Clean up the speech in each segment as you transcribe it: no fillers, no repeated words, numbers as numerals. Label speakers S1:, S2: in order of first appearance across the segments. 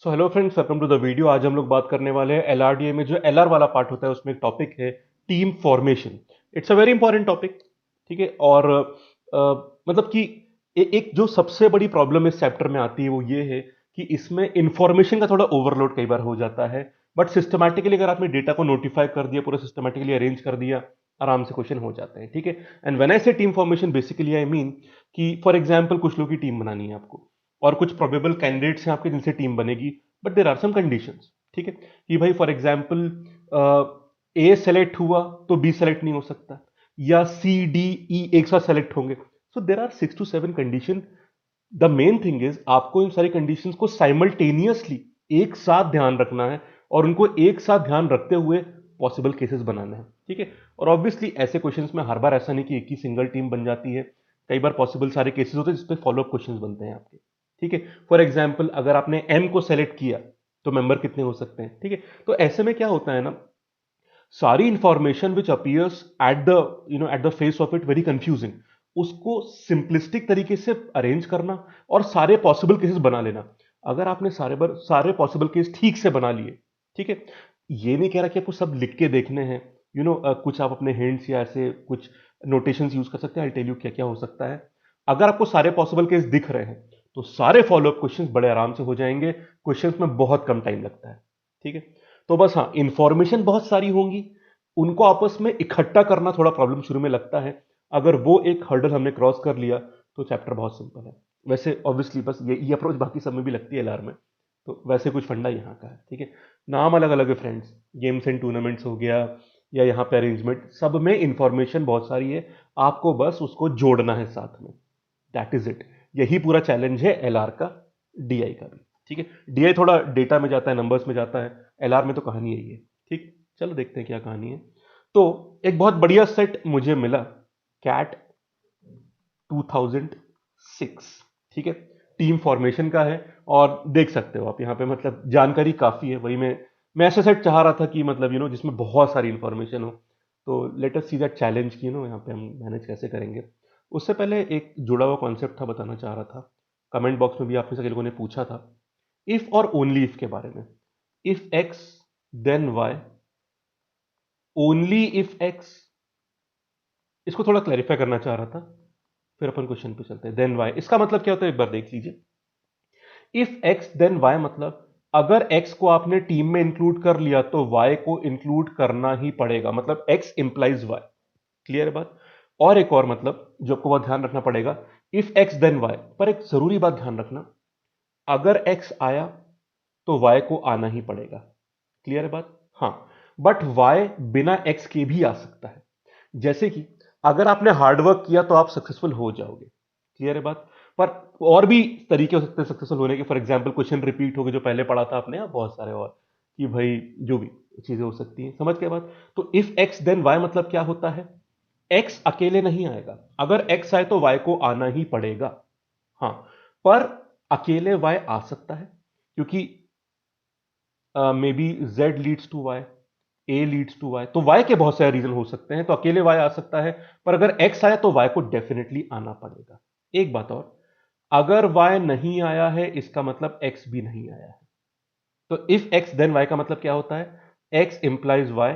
S1: So hello friends, welcome to the video. आज हम लोग बात करने वाले हैं एलआरडीए में जो एलआर वाला पार्ट होता है उसमें एक टॉपिक है team formation. It's a very important topic. ठीक है। और मतलब कि एक जो सबसे बड़ी प्रॉब्लम इस चैप्टर में आती है वो ये है कि इसमें इंफॉर्मेशन का थोड़ा ओवरलोड कई बार हो जाता है। बट सिस्टमैटिकली अगर आपने डेटा को नोटिफाई कर दिया, पूरा सिस्टमैटिकली अरेंज कर दिया, आराम से क्वेश्चन हो जाते हैं। ठीक है। एंड व्हेन आई से team formation, basically I mean कि फॉर एग्जाम्पल कुछ लोगों की टीम बनानी है आपको, और कुछ प्रोबेबल कैंडिडेट्स हैं आपके जिनसे टीम बनेगी। But there are some conditions. ठीक है। कि भाई फॉर एग्जाम्पल ए सेलेक्ट हुआ तो बी सेलेक्ट नहीं हो सकता, या सी डी ई एक साथ सेलेक्ट होंगे। So there are 6 to 7 condition. The main thing is आपको इन सारी कंडीशंस को साइमल्टेनियसली एक साथ ध्यान रखना है, और उनको एक साथ ध्यान रखते हुए पॉसिबल केसेस बनाने हैं। ठीक है। और ऑब्वियसली ऐसे क्वेश्चंस में हर बार ऐसा नहीं कि एक ही सिंगल टीम बन जाती है। कई बार पॉसिबल सारे केसेस होते हैं जिसपे फॉलोअप क्वेश्चंस बनते हैं आपके। ठीक है। फॉर एग्जाम्पल अगर आपने एम को सेलेक्ट किया तो मेंबर कितने हो सकते हैं। ठीक है। तो ऐसे में क्या होता है ना, सारी information which appears at the at the face of it very confusing, उसको सिंपलिस्टिक तरीके से अरेंज करना और सारे पॉसिबल केसेस बना लेना। अगर आपने सारे पॉसिबल केस ठीक से बना लिए, ठीक है, ये नहीं कह रहा कि आपको सब लिख के देखने हैं। कुछ आप अपने हैंड्स या ऐसे कुछ नोटेशंस यूज कर सकते हैं। आई टेल यू क्या क्या हो सकता है। अगर आपको सारे पॉसिबल केस दिख रहे हैं तो सारे फॉलोअप क्वेश्चंस बड़े आराम से हो जाएंगे। क्वेश्चंस में बहुत कम टाइम लगता है। ठीक है। तो बस हाँ, इंफॉर्मेशन बहुत सारी होंगी, उनको आपस में इकट्ठा करना थोड़ा प्रॉब्लम शुरू में लगता है। अगर वो एक हर्डल हमने क्रॉस कर लिया तो चैप्टर बहुत सिंपल है। वैसे ऑब्वियसली बस ये अप्रोच बाकी सब में भी लगती है एलआर में। तो वैसे कुछ फंडा यहाँ का है। ठीक है। नाम अलग अलग है फ्रेंड्स, गेम्स एंड टूर्नामेंट्स हो गया, या यहाँ पे अरेंजमेंट, सब में इंफॉर्मेशन बहुत सारी है। आपको बस उसको जोड़ना है साथ में। That is it. यही पूरा चैलेंज है एलआर का, डीआई का भी। ठीक है। डीआई थोड़ा डेटा में जाता है, नंबर्स में जाता है। एलआर में तो कहानी यही है। ठीक। चलो देखते हैं क्या कहानी है। तो एक बहुत बढ़िया सेट मुझे मिला, कैट 2006। ठीक है। टीम फॉर्मेशन का है। और देख सकते हो आप यहाँ पे, मतलब जानकारी काफी है। वही मैं ऐसा सेट चाह रहा था कि मतलब जिसमें बहुत सारी इंफॉर्मेशन हो। तो let us see that challenge की यहाँ पे हम मैनेज कैसे करेंगे। उससे पहले एक जुड़ा हुआ कॉन्सेप्ट था, बताना चाह रहा था। कमेंट बॉक्स में भी आप में से लोगों ने पूछा था इफ और ओनली इफ के बारे में। If X then Y, only if X, इसको थोड़ा क्लैरिफाई करना चाह रहा था। फिर अपन क्वेश्चन पे चलते हैं। देन वाई इसका मतलब क्या होता है एक बार देख लीजिए। इफ एक्स देन वाई मतलब अगर एक्स को आपने टीम में इंक्लूड कर लिया तो वाई को इंक्लूड करना ही पड़ेगा। मतलब एक्स इंप्लाइज वाई। क्लियर है बात। और एक और मतलब जो आपको बहुत ध्यान रखना पड़ेगा, इफ एक्स देन वाई पर एक जरूरी बात ध्यान रखना, अगर एक्स आया तो वाई को आना ही पड़ेगा। क्लियर है बात। हाँ। बट वाई बिना एक्स के भी आ सकता है। जैसे कि अगर आपने हार्डवर्क किया तो आप सक्सेसफुल हो जाओगे। क्लियर है बात। पर और भी तरीके हो सकते हैं सक्सेसफुल होने के। फॉर एग्जाम्पल क्वेश्चन रिपीट हो गए जो पहले पढ़ा था आपने, या बहुत सारे और, कि भाई जो भी चीजें हो सकती हैं। समझ के बात। तो इफ एक्स देन वाई मतलब क्या होता है, एक्स अकेले नहीं आएगा। अगर एक्स आए तो वाई को आना ही पड़ेगा। हाँ। पर अकेले वाई आ सकता है, क्योंकि maybe Z leads to Y, A leads to Y, तो वाई के बहुत सारे रीजन हो सकते हैं। तो अकेले वाई आ सकता है, पर अगर एक्स आया तो वाई को डेफिनेटली आना पड़ेगा। एक बात और, अगर वाई नहीं आया है इसका मतलब एक्स भी नहीं आया है। तो इफ एक्स देन वाई का मतलब क्या होता है, एक्स इंप्लाइज वाई।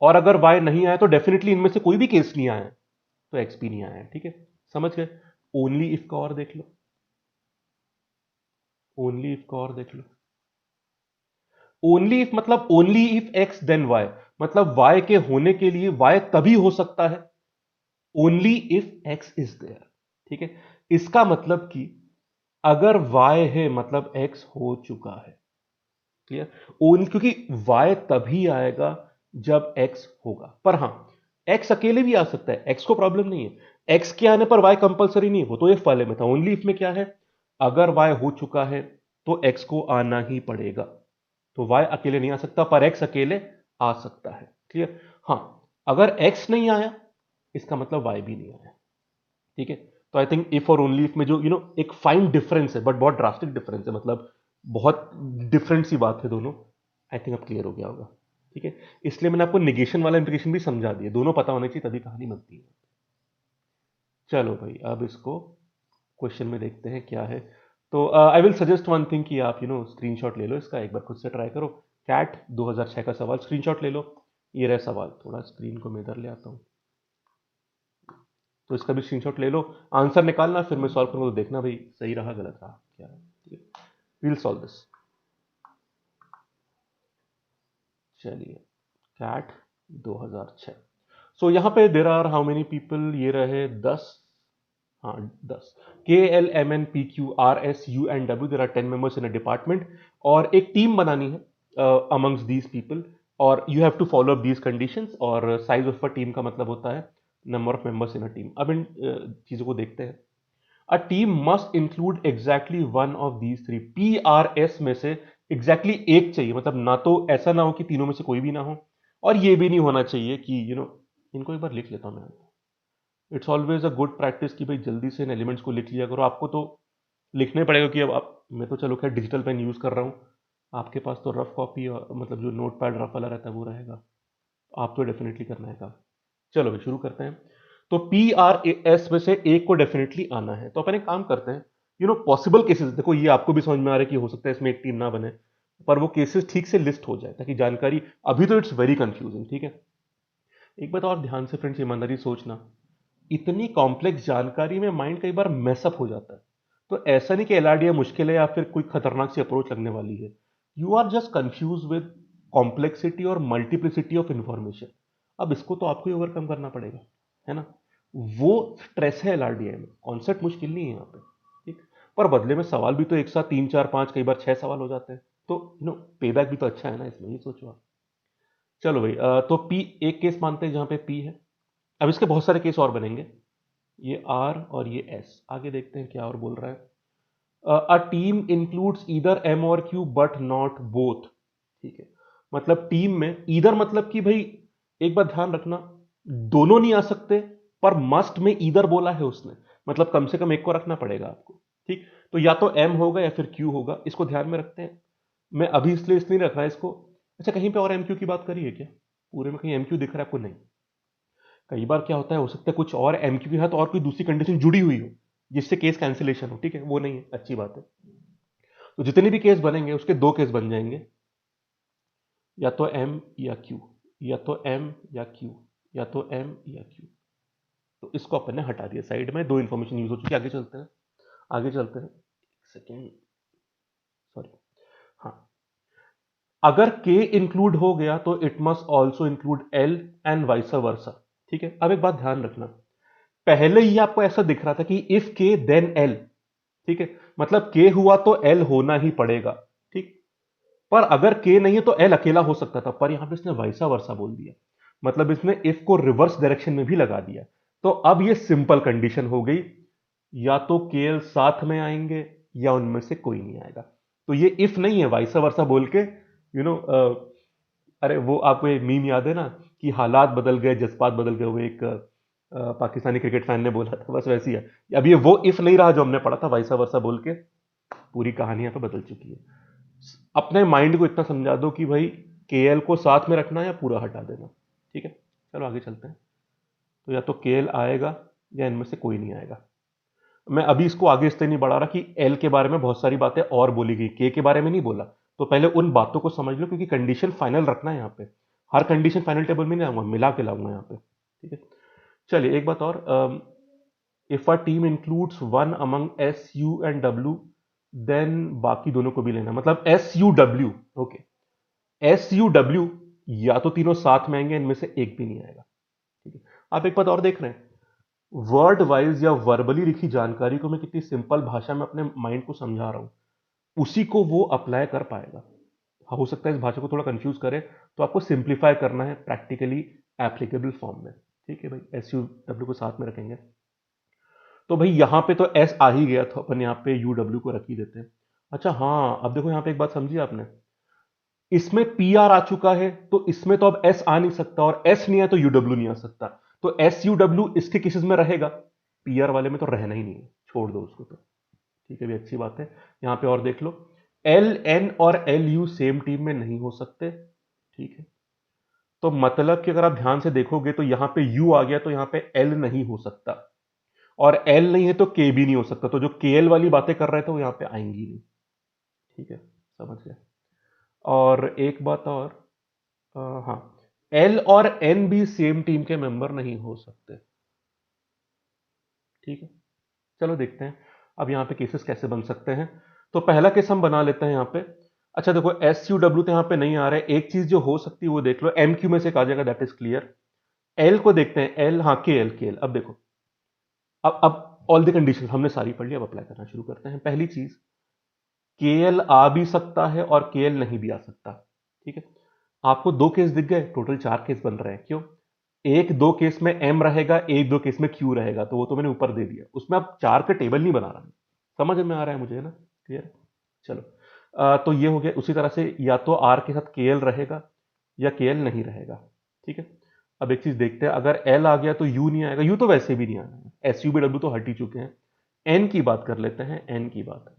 S1: और अगर वाई नहीं आया तो डेफिनेटली इनमें से कोई भी केस नहीं आया है, तो एक्स भी नहीं आया है। ठीक है। समझ गए। ओनली इफ का और देख लो। ओनली इफ का और देख लो। ओनली इफ मतलब only if X then Y, मतलब वाई के होने के लिए वाई तभी हो सकता है only if X is there. ठीक है। इसका मतलब कि अगर वाई है मतलब एक्स हो चुका है। क्लियर। ओन क्योंकि वाई तभी आएगा जब एक्स होगा। पर हां, एक्स अकेले भी आ सकता है, एक्स को प्रॉब्लम नहीं है। एक्स के आने पर वाई कंपलसरी नहीं है, वो तो इफ वाले में था। ओनली इफ में क्या है, अगर वाई हो चुका है तो एक्स को आना ही पड़ेगा। तो वाई अकेले नहीं आ सकता, पर एक्स अकेले आ सकता है। क्लियर। हां, अगर एक्स नहीं आया इसका मतलब वाई भी नहीं आया। ठीक है। तो आई थिंक इफ और ओनली इफ में जो एक फाइन डिफरेंस है, बट बहुत ड्रास्टिक डिफरेंस है, मतलब बहुत डिफरेंट सी बात है दोनों। आई थिंक अब क्लियर हो गया होगा। ठीक है। इसलिए मैंने आपको निगेशन वाला इंप्लीकेशन भी समझा दिया, दोनों पता होने चाहिए तभी कहानी बनती है। चलो भाई, अब इसको क्वेश्चन में देखते हैं क्या है। तो I will suggest one thing कि आप स्क्रीनशॉट ले लो इसका, एक बार खुद से ट्राई करो। कैट 2006 का सवाल स्क्रीनशॉट ले लो। ये रहा सवाल, थोड़ा स्क्रीन को मैं इधर ले आता हूँ, तो इसका भी स्क्रीनशॉट ले लो। आंसर निकालना, फिर मैं सॉल्व करूँगा तो देखना भाई सही रहा गलत रहा क्या है। ठीक है, विल सॉल्व दिस। चलिए, कैट 2006। सो यहाँ पे there are how many people, ये रहे 10। हाँ 10। KLMNPQRSUNW, there are 10 members in a department, और एक टीम बनानी है अमंग्स दीज पीपल, और you have to follow up these conditions. और साइज ऑफ अ टीम का मतलब होता है number of members in a team. अब इन चीजों को देखते हैं। A team must include exactly one of these three. PRS में से एग्जैक्टली एक चाहिए, मतलब ना तो ऐसा ना हो कि तीनों में से कोई भी ना हो, और ये भी नहीं होना चाहिए कि इनको एक बार लिख लेता हूं मैं। It's always a good practice कि भाई जल्दी से इन एलिमेंट्स को लिख लिया करो। आपको तो लिखना ही पड़ेगा कि अब आप, मैं तो चलो खैर डिजिटल पेन यूज कर रहा हूँ, आपके पास तो रफ कॉपी और मतलब जो नोट पैड रफ वाला रहता है वो रहेगा, आप तो डेफिनेटली करना है काम। चलो भाई शुरू करते हैं। तो PRS में से एक को डेफिनेटली आना है, तो अपन एक काम करते हैं। पॉसिबल केसेस देखो, ये आपको भी समझ में आ रहा है कि हो सकता है इसमें एक टीम ना बने, पर वो केसेस ठीक से लिस्ट हो जाए ताकि जानकारी, अभी तो इट्स वेरी कंफ्यूजिंग। ठीक है, एक बात और ध्यान से फ्रेंड्स, ईमानदारी से सोचना, इतनी कॉम्प्लेक्स जानकारी में माइंड कई बार मैसअप हो जाता है। तो ऐसा नहीं कि LRDA मुश्किल है या फिर कोई खतरनाक सी अप्रोच लगने वाली है। You are just confuse with complexity और मल्टीप्लिसिटी ऑफ इंफॉर्मेशन। अब इसको तो आपको ही ओवरकम करना पड़ेगा, है ना। वो स्ट्रेस है LRDA में, कॉन्सेप्ट मुश्किल नहीं है यहाँ पे। ठीक, पर बदले में सवाल भी तो एक साथ 3 4 5 कई बार 6 सवाल हो जाते हैं, तो पे बैक भी तो अच्छा है ना इसमें, ये सोचो आप। चलो भाई, तो पी एक केस मानते हैं जहां पे पी है। अब इसके बहुत सारे केस और बनेंगे, ये आर और ये एस। आगे देखते हैं क्या और बोल रहा है। A team includes either M और क्यू बट नॉट बोथ। ठीक है, मतलब टीम में ईदर मतलब कि भाई, एक बात ध्यान रखना, दोनों नहीं आ सकते, पर मस्ट में ईदर बोला है उसने, मतलब कम से कम एक को रखना पड़ेगा आपको। ठीक, तो या तो एम होगा या फिर क्यू होगा, इसको ध्यान में रखते हैं। मैं अभी इसलिए रख रहा है इसको। अच्छा, कहीं पे और एमक्यू की बात करी है क्या? पूरे में कहीं एमक्यू दिख रहा है आपको? नहीं। कई बार क्या होता है, हो सकता है कुछ और एमक्यू के साथ और कोई दूसरी कंडीशन जुड़ी हुई हो जिससे केस कैंसिलेशन हो। ठीक है, वो नहीं है, अच्छी बात है। तो जितने भी केस बनेंगे उसके दो केस बन जाएंगे, या तो एम या क्यू, या तो एम या क्यू, या तो एम या क्यू। तो इसको अपन ने हटा दिया साइड में, दो इंफॉर्मेशन यूज हो चुकी है। आगे चलते हैं, आगे चलते हैं, सेकेंड, सॉरी। हाँ, अगर के इंक्लूड हो गया तो it must also include L and vice versa. ठीक है, अब एक बात ध्यान रखना, पहले ही आपको ऐसा दिख रहा था कि इफ के देन एल। ठीक है, मतलब के हुआ तो एल होना ही पड़ेगा। ठीक, पर अगर के नहीं है तो एल अकेला हो सकता था, पर यहां पे इसने वाइसा वर्सा बोल दिया, मतलब इसने इफ को रिवर्स डायरेक्शन में भी लगा दिया। तो अब ये सिंपल कंडीशन हो गई, या तो के एल साथ में आएंगे या उनमें से कोई नहीं आएगा। तो ये इफ नहीं है, वाइसा वर्सा बोल के यू नो अरे वो आपको एक मीम याद है ना कि हालात बदल गए जज्बात बदल गए, वो एक पाकिस्तानी क्रिकेट फैन ने बोला था, बस वैसी है। अब ये वो इफ नहीं रहा जो हमने पढ़ा था, वाइसा वर्सा बोल के पूरी कहानी यहाँ पे बदल चुकी है। अपने माइंड को इतना समझा दो कि भाई केएल को साथ में रखना या पूरा हटा देना। ठीक है, चलो आगे चलते हैं। तो या तो केएल आएगा या इनमें से कोई नहीं आएगा। मैं अभी इसको आगे इसलिए नहीं बढ़ा रहा कि एल के बारे में बहुत सारी बातें और बोली गई, के बारे में नहीं बोला। तो पहले उन बातों को समझ लो, क्योंकि कंडीशन फाइनल रखना है यहाँ पे। हर कंडीशन फाइनल टेबल में नहीं लाऊंगा, मिला के लाऊंगा यहाँ पे। ठीक है, चलिए एक बात और, if a team includes one among S U and W, then बाकी दोनों को भी लेना, मतलब S U W. Okay, S U W या तो तीनों साथ में आएंगे, इनमें से एक भी नहीं आएगा। ठीक है, आप एक बात और देख रहे हैं, वर्ड वाइज या वर्बली लिखी जानकारी को मैं कितनी सिंपल भाषा में अपने माइंड को समझा रहा हूं, उसी को वो अप्लाई कर पाएगा। हो सकता है इस भाषा को थोड़ा कंफ्यूज करे, तो आपको सिंप्लीफाई करना है प्रैक्टिकली एप्लीकेबल फॉर्म में। ठीक है भाई, एस यू डब्ल्यू को साथ में रखेंगे। तो भाई यहां पे तो एस आ ही गया, तो अपन यहां पे यू डब्ल्यू को रख ही देते हैं। अच्छा हाँ, अब देखो यहां पे एक बात समझी आपने, इसमें पी आर आ चुका है, तो इसमें तो अब एस आ नहीं सकता, और एस नहीं है तो यूडब्ल्यू नहीं आ सकता। तो एस यू डब्ल्यू इसके केसेस में रहेगा, पी आर वाले में तो रहना ही नहीं है, छोड़ दो उसको तो। ठीक है भी, अच्छी बात है। यहां पे और देख लो, एल एन और एल यू सेम टीम में नहीं हो सकते। ठीक है, तो मतलब कि अगर आप ध्यान से देखोगे तो यहां पे यू आ गया, तो यहां पे एल नहीं हो सकता। और एल नहीं है तो के भी नहीं हो सकता, तो जो के एल वाली बातें कर रहे थे वो यहां पे आएंगी नहीं। ठीक है, समझ गए। और एक बात और, हाँ, एल और एन भी सेम टीम के मेंबर नहीं हो सकते। ठीक है, चलो देखते हैं अब यहाँ पे केसेस कैसे बन सकते हैं। तो पहला केस हम बना लेते हैं यहाँ पे। अच्छा देखो, एस यू डब्ल्यू तो यहाँ पे नहीं आ रहा है, एक चीज जो हो सकती है वो देख लो, एम क्यू में से एक आ जाएगा, दैट इज क्लियर। एल को देखते हैं, एल, हाँ, के एल। अब देखो, अब ऑल द कंडीशन हमने सारी पढ़ ली, अब अप्लाई करना शुरू करते हैं। पहली चीज, के एल आ भी सकता है और के एल नहीं भी आ सकता। ठीक है, आपको दो केस दिख गए, टोटल चार केस बन रहे हैं। क्यों? एक दो केस में एम रहेगा, एक दो केस में क्यू रहेगा, तो वो तो मैंने ऊपर दे दिया, उसमें अब चार का टेबल नहीं बना रहा मैं। समझ में आ रहा है मुझे, है ना? क्लियर? चलो, तो ये हो गया। उसी तरह से या तो आर के साथ के एल रहेगा या के एल नहीं रहेगा। ठीक है, अब एक चीज देखते हैं, अगर एल आ गया तो यू नहीं आएगा, यू तो वैसे भी नहीं आना है, एस यू बी डब्ल्यू तो हट ही चुके हैं। एन की बात कर लेते हैं, एन की बात।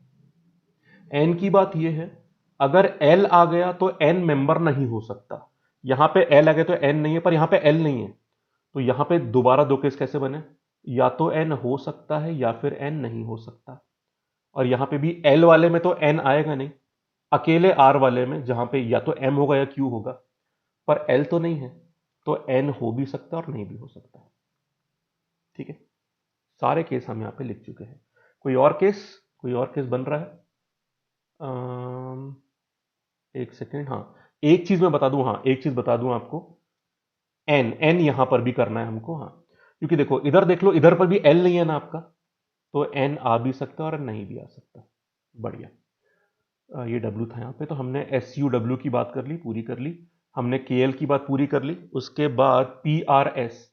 S1: एन की बात यह है, अगर एल आ गया तो एन मेंबर नहीं हो सकता। यहां पे एल आ गया तो एन नहीं है, पर यहां पे एल नहीं है, तो यहां पे दोबारा दो केस कैसे बने? या तो एन हो सकता है या फिर एन नहीं हो सकता। और यहां पे भी एल वाले में तो एन आएगा नहीं, अकेले आर वाले में जहां पे या तो एम होगा या क्यू होगा, पर एल तो नहीं है, तो एन हो भी सकता है और नहीं भी हो सकता। ठीक है, सारे केस हम यहां पे लिख चुके हैं। कोई और केस, कोई और केस बन रहा है? एक सेकेंड, हाँ, एक चीज मैं बता दूं, हाँ, एक चीज बता दूं आपको, एन एन यहां पर भी करना है हमको, हाँ, क्योंकि देखो इधर देख लो, इधर पर भी एल नहीं है ना आपका, तो एन आ भी सकता है और नहीं भी आ सकता। बढ़िया। ये डब्ल्यू था यहाँ पे, तो हमने एस यू डब्ल्यू की बात कर ली, पूरी कर ली। हमने के एल की बात पूरी कर ली। उसके बाद पी आर एस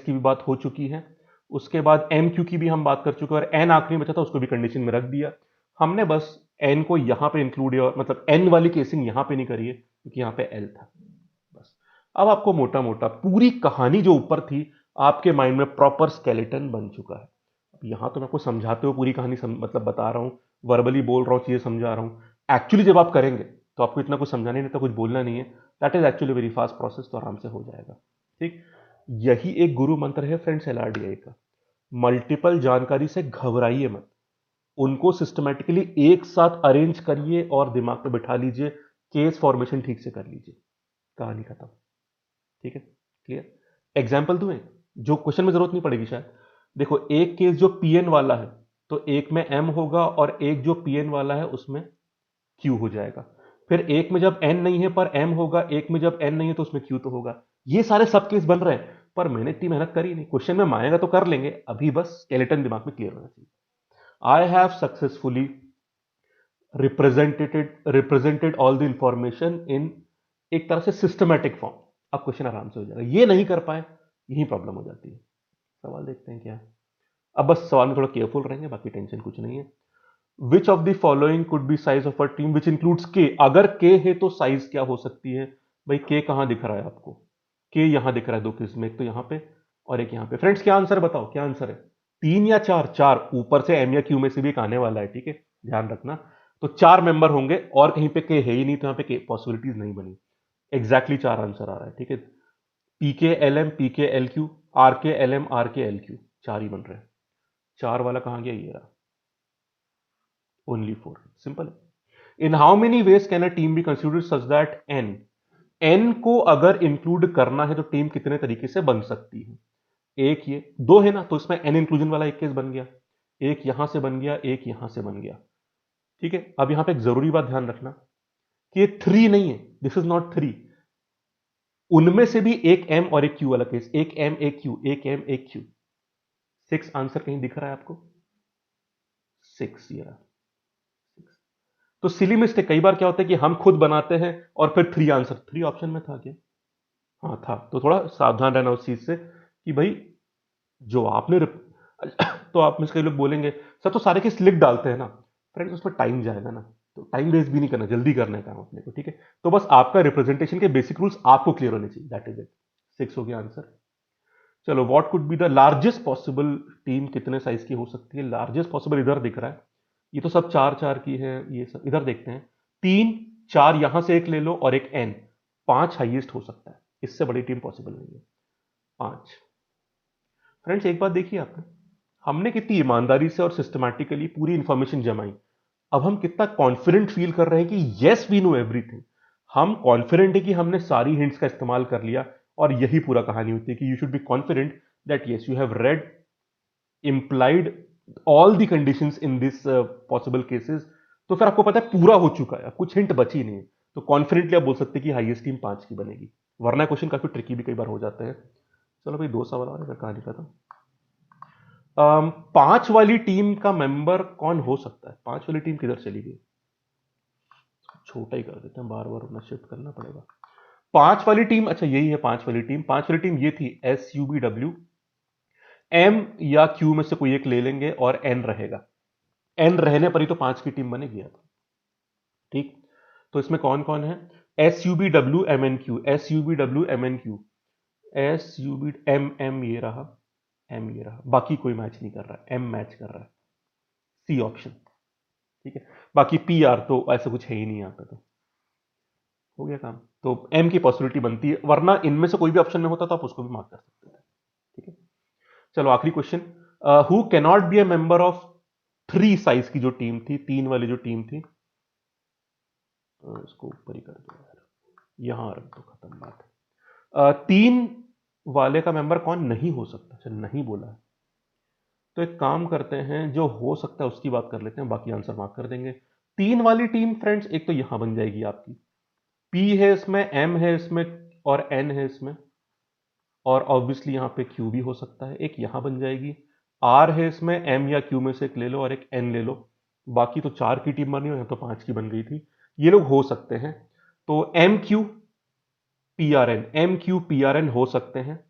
S1: की भी बात हो चुकी है। उसके बाद एम क्यू की भी हम बात कर चुके हैं, और एन आखिरी में बचा था, उसको भी कंडीशन में रख दिया हमने। बस एन को यहां पे इंक्लूड, मतलब एन वाली केसिंग यहां पे नहीं करी है, क्योंकि यहां पे एल था। बस, अब आपको मोटा मोटा पूरी कहानी जो ऊपर थी आपके माइंड में प्रॉपर स्केलेटन बन चुका है। अब यहां तो मैं आपको समझाते हुए पूरी कहानी मतलब बता रहा हूं, वर्बली बोल रहा हूं, चीजें समझा रहा हूं। एक्चुअली जब आप करेंगे तो आपको इतना कुछ समझाना नहीं था, कुछ बोलना नहीं है। That is actually very fast process, तो आराम से हो जाएगा। ठीक, यही एक गुरु मंत्र है फ्रेंड्स एलआरडीआई का। मल्टीपल जानकारी से घबराइए मत, उनको सिस्टमेटिकली एक साथ अरेंज करिए और दिमाग में बिठा लीजिए, केस फॉर्मेशन ठीक से कर लीजिए, कहानी खत्म। ठीक है, क्लियर? एग्जाम्पल दूं एक, जो क्वेश्चन में जरूरत नहीं पड़ेगी शायद। देखो, एक केस जो पीएन वाला है, तो एक में एम होगा, और एक जो पीएन वाला है उसमें क्यू हो जाएगा। फिर एक में जब एन नहीं है पर एम होगा, एक में जब एन नहीं है तो उसमें क्यू तो होगा। ये सारे सब केस बन रहे हैं, पर मैंने इतनी मेहनत करी नहीं, क्वेश्चन में आएगा तो कर लेंगे, अभी बस स्केलेटन दिमाग में क्लियर होना चाहिए। I have successfully represented all the information in, एक तरह से सिस्टमैटिक फॉर्म। अब क्वेश्चन आराम से हो जाएगा। ये नहीं कर पाए, यही प्रॉब्लम हो जाती है। सवाल देखते हैं क्या है। अब बस सवाल में थोड़ा केयरफुल रहेंगे, बाकी टेंशन कुछ नहीं है। Which of the following could be size of a team which includes के? अगर के है तो साइज क्या हो सकती है? भाई के कहां दिख रहा है आपको? के यहां दिख रहा है दो केस में, एक तो यहां पे और एक यहां पे। फ्रेंड्स क्या आंसर बताओ, क्या आंसर है? तीन या चार? चार, ऊपर से एम या क्यू में से भी एक आने वाला है, ठीक है, ध्यान रखना। तो चार मेंबर होंगे, और कहीं पे के है ही नहीं, तो यहां पे के पॉसिबिलिटीज नहीं बनी। एग्जैक्टली चार आंसर आ रहा है, ठीक है। पी के एल एम, पी के एल क्यू, आर के एल एम, आर के एल क्यू, चार ही बन रहे हैं। चार वाला कहां गया? ये रहा, ओनली फोर। सिंपल है। In how many ways can a team be considered such that N, N को अगर इंक्लूड करना है तो टीम कितने तरीके से बन सकती है? एक, ये दो है ना, तो इसमें एन इंक्लूजन वाला एक केस बन गया, एक यहां से बन गया, एक यहां से बन गया। ठीक है, अब यहां पे एक जरूरी बात ध्यान रखना कि ये थ्री नहीं है, दिस इज नॉट थ्री। उनमें से भी एक एम और एक क्यू वाला केस, एक एम एक क्यू, एक एम एक क्यू। सिक्स आंसर कहीं दिख रहा है आपको? सिक्स, ये रहा। तो सिली मिस्टेक कई बार क्या होता है कि हम खुद बनाते हैं और फिर थ्री आंसर, थ्री ऑप्शन में था क्या? हाँ था, तो थोड़ा सावधान रहना उस चीज से कि भाई जो आपने तो आप में से कई लोग बोलेंगे सर तो सारे केस लिख डालते हैं ना। फ्रेंड्स उसमें टाइम जाएगा ना, तो टाइम वेस्ट भी नहीं करना, जल्दी करना है काम अपने को, ठीक है। तो बस आपका रिप्रेजेंटेशन के बेसिक रूल्स आपको क्लियर होने चाहिए, दैट इज इट। सिक्स हो गया आंसर। चलो, what could be the largest possible team, कितने साइज की हो सकती है? लार्जेस्ट पॉसिबल इधर दिख रहा है, ये तो सब चार चार की है, ये सब इधर देखते हैं। तीन, चार यहां से एक ले लो और एक एन, पांच हाईएस्ट हो सकता है, इससे बड़ी टीम पॉसिबल नहीं है। पांच। फ्रेंड्स एक बात देखिए आपने, हमने कितनी ईमानदारी से और सिस्टमैटिकली पूरी इंफॉर्मेशन जमाई। अब हम कितना कॉन्फिडेंट फील कर रहे हैं कि यस वी नो एवरीथिंग। हम कॉन्फिडेंट है कि हमने सारी हिंट्स का इस्तेमाल कर लिया, और यही पूरा कहानी होती है कि you should be confident that yes you have read implied all the conditions in this possible cases। तो फिर आपको पता है पूरा हो चुका है, अब कुछ हिंट बची नहीं है, तो कॉन्फिडेंटली आप बोल सकते हैं कि हाईएस्ट टीम 5 की बनेगी। वरना क्वेश्चन काफी ट्रिकी भी कई बार हो जाते हैं। चलो भाई 2 सवाल और है, फिर कहानी खत्म। 5 वाली टीम का मेंबर कौन हो सकता है? 5 वाली टीम किधर चली गई? छोटा ही कर देते हैं, बार बार उन्हें शिफ्ट करना पड़ेगा। 5 वाली टीम, अच्छा यही है 5 वाली टीम। 5 वाली टीम ये थी SUBW, M या Q में से कोई एक ले लेंगे और N रहेगा। N रहने पर ही तो 5 की टीम बनेगी अब, ठीक। तो इसमें कौन कौन है? SUBWMNQ, SUBWMNQ, SUBMM ये रहा, M ये रहा, बाकी कोई मैच नहीं कर रहा है, M मैच कर रहा है, C ऑप्शन, ठीक है। बाकी PR तो ऐसा कुछ है ही नहीं यहाँ पे, तो हो गया काम। तो M की पॉसिबिलिटी बनती है, वरना इनमें से कोई भी ऑप्शन में होता तो आप उसको भी मार्क कर सकते थे, ठीक है। चलो आखिरी question, who cannot be A member of 3 size की जो टीम थी, 3 वाली जो टीम थी, इसको ऊपर ही कर दो यार, यहां रख दो, खत्म बात। 3 वाले का मेंबर कौन नहीं हो सकता? अच्छा नहीं बोला है, तो एक काम करते हैं, जो हो सकता है उसकी बात कर लेते हैं, बाकी आंसर मार्क कर देंगे। 3 वाली टीम फ्रेंड्स एक तो यहां बन जाएगी आपकी, P है इसमें, M है इसमें और N है इसमें, और ऑब्वियसली यहां पे Q भी हो सकता है, एक यहां बन जाएगी। R है इसमें, M या Q में से एक ले लो और एक N ले लो। बाकी तो 4 की टीम बनी हो, यहाँ तो 5 की बन गई थी। ये लोग हो सकते हैं, तो MQPRN हो सकते हैं,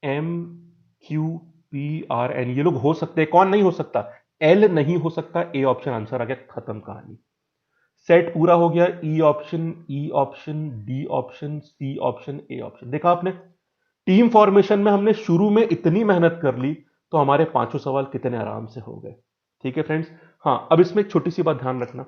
S1: MQPRN ये लोग हो सकते हैं। कौन नहीं हो सकता? L नहीं हो सकता, A ऑप्शन आंसर आ गया, खत्म कहानी। सेट पूरा हो गया, E option, E option, D option, C option, A option. देखा आपने, टीम फॉर्मेशन में हमने शुरू में इतनी मेहनत कर ली, तो हमारे 5 सवाल कितने आराम से हो गए, ठीक है फ्रेंड्स। हाँ अब इसमें एक छोटी सी बात ध्यान रखना,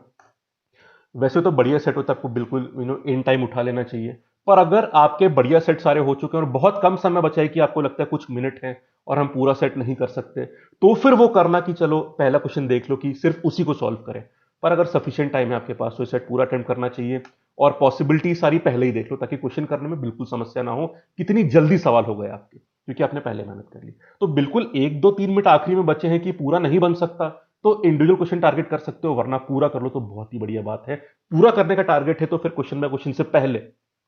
S1: वैसे तो बढ़िया सेट होता है, आपको बिल्कुल इन टाइम उठा लेना चाहिए, पर अगर आपके बढ़िया सेट सारे हो चुके हैं और बहुत कम समय बचा है कि आपको लगता है कुछ मिनट हैं और हम पूरा सेट नहीं कर सकते, तो फिर वो करना कि चलो पहला क्वेश्चन देख लो कि सिर्फ उसी को सॉल्व करें। पर अगर सफिशिएंट टाइम है आपके पास तो सेट पूरा अटेम्प्ट करना चाहिए, और पॉसिबिलिटी सारी पहले ही देख लो ताकि क्वेश्चन करने में बिल्कुल समस्या ना हो, कितनी जल्दी सवाल हो गए आपके, क्योंकि आपने पहले मेहनत कर ली। तो बिल्कुल 1 2 3 मिनट आखिरी में बचे हैं कि पूरा नहीं बन सकता, तो इंडिविजुअल क्वेश्चन टारगेट कर सकते हो, वरना पूरा कर लो तो बहुत ही बढ़िया बात है। पूरा करने का टारगेट है तो फिर क्वेश्चन बाय क्वेश्चन से पहले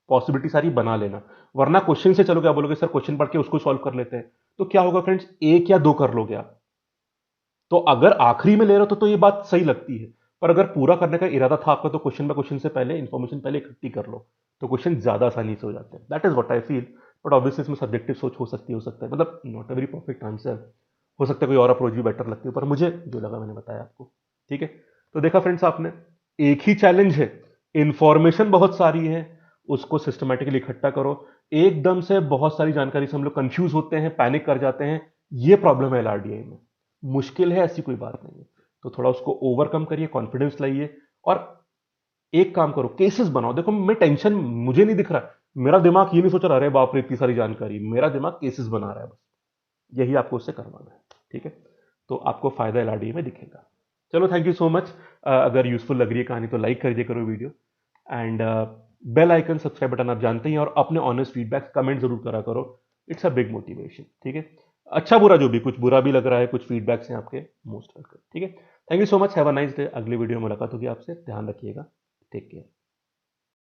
S1: पॉसिबिलिटी सारी बना लेना, वरना क्वेश्चन से चलो क्या बोलोगे सर क्वेश्चन पढ़ के उसको सॉल्व कर लेते हैं, तो क्या होगा फ्रेंड्स, 1 या 2 कर लोगे आप। तो अगर आखिरी में ले रहे हो तो ये बात सही लगती है, पर अगर पूरा करने का इरादा था आपका तो क्वेश्चन बाय क्वेश्चन से पहले इंफॉर्मेशन पहले इकट्ठी कर लो, तो क्वेश्चन ज्यादा आसानी से हो जाते हैं। That is what I feel, but obviously इसमें सब्जेक्टिव सोच हो सकती है, मतलब not a very perfect answer, हो सकता है कोई और अप्रोच भी बेटर लगती है, पर मुझे जो लगा मैंने बताया आपको, ठीक है। तो देखा फ्रेंड्स आपने, एक ही चैलेंज है, इंफॉर्मेशन बहुत सारी है, उसको सिस्टमेटिकली इकट्ठा करो। एकदम से बहुत सारी जानकारी से हम लोग कंफ्यूज होते हैं, पैनिक कर जाते हैं, ये प्रॉब्लम है LRDI में। मुश्किल है ऐसी कोई बात नहीं है, तो थोड़ा उसको ओवरकम करिए, कॉन्फिडेंस लाइए, और एक काम करो, केसेस बनाओ। देखो मैं टेंशन मुझे नहीं दिख रहा, मेरा दिमाग ये नहीं सोच रहा अरे बाप रे इतनी सारी जानकारी, मेरा दिमाग केसेस बना रहा है बस, यही आपको उससे करवाना है, ठीक है। तो आपको फायदा LRDI में दिखेगा। चलो थैंक यू सो मच। अगर यूजफुल लग रही है कहानी तो लाइक कर दिया करो video, and bell icon subscribe button आप जानते ही हैं, और अपने ऑनेस्ट फीडबैक कमेंट जरूर करा करो, इट्स अ बिग मोटिवेशन, ठीक है। अच्छा बुरा जो भी, कुछ बुरा भी लग रहा है, कुछ फीडबैक्स हैं आपके, मोस्ट वेलकम, ठीक है। Thank you so much, have a nice day. अगली वीडियो में मुलाकात होगी आपसे, ध्यान रखिएगा, टेक केयर।